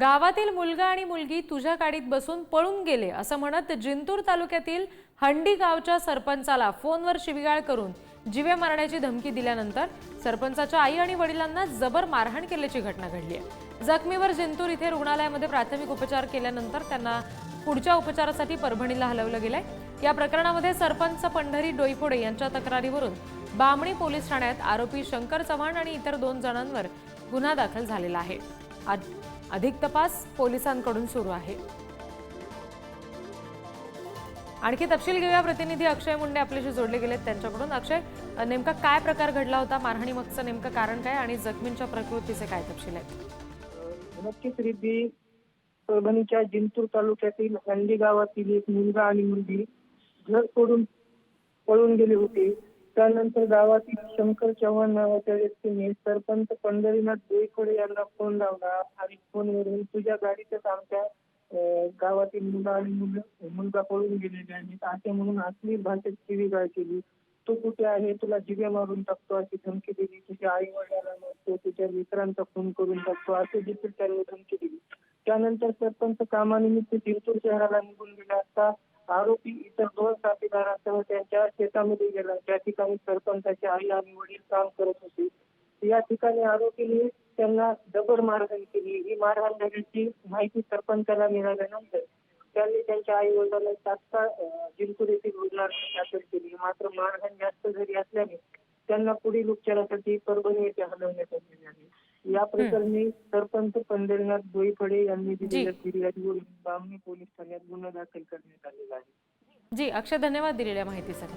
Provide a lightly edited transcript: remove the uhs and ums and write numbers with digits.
गावातील मुलगा आणि मुलगी तुझ्या गाडीत बसून पळून गेले असं म्हणत जिंतूर तालुक्यातील हंडी गावच्या सरपंचाला फोनवर शिवीगाळ करून जीवे मारण्याची धमकी दिल्यानंतर सरपंचाच्या आई आणि वडिलांना जबर मारहाण केल्याची घटना घडली आहे। जखमीवर जिंतूर इथे रुग्णालयामध्ये प्राथमिक उपचार केल्यानंतर त्यांना पुढच्या उपचारासाठी परभणीला हलवलं गेलंय। या प्रकरणामध्ये सरपंच पंढरी डोईफोडे यांच्या तक्रारीवरून बामणी पोलीस ठाण्यात आरोपी शंकर चव्हाण आणि इतर 2 जणांवर गुन्हा दाखल झालेला आहे। अधिक तपास पोलिसांकडून सुरू आहे। आणखी तपशील घेऊया, प्रतिनिधी अक्षय मुंडे आपल्याशी जोडले गेलेत त्यांच्याकडून। अक्षय, नेमका काय प्रकार घडला होता, मारहाणी मागचं नेमकं कारण काय आणि जखमींच्या प्रकृतीचे काय तपशील आहेत? नक्कीच रिद्धी, परभणीच्या जिंतूर तालुक्यातील हंडी गावातील एक मुलगा आणि मुलगी घर सोडून पळून गेले होते। त्यानंतर गावातील शंकर चव्हाण नावाच्या व्यक्तीने सरपंच पंढरीनाथ डोईफोडे यांना फोन लावला आणि फोनवरून तुझ्या गाडीतच आमच्या गावातील मुलगा पळून गेलेले आहेत असे म्हणून अश्लील भाषेत शिवीगाळ केली। तो कुठे आहे, तुला जिवे मारून टाकतो अशी धमकी दिली। तुझ्या आई वडिलांना मारतो, तुझ्या मित्रांचा खून करून टाकतो असे देखील त्यांनी धमकी दिली। त्यानंतर सरपंच कामानिमित्त जिंतूर शहराला निघून गेला असता आरोपी इतर 2 साथीदारांसह त्यांच्या शेतामध्ये गेला। त्या ठिकाणी सरपंचाची आई आणि वडील काम करत होते। या ठिकाणी आरोपीने त्यांना जबर मारहाण केली। ही मारहाण झाल्याची माहिती सरपंचाला मिळाल्यानंतर त्यांनी त्यांच्या आई वडिलांना तात्काळ जिंतूर येथील रुग्णालयात दाखल केली। मात्र मारहाण जास्त झाली असल्याने त्यांना पुढील उपचारासाठी परभणी येथे हलवण्यात आले आहे। या प्रकरणी सरपंच पंढरीनाथ डोईफोडे यांनी दिलेल्या फिर्यादीवरून बामणी पोलीस ठाण्यात गुन्हा दाखल करण्यात आलेला आहे। जी अक्षय, धन्यवाद दिलेल्या माहितीसाठी।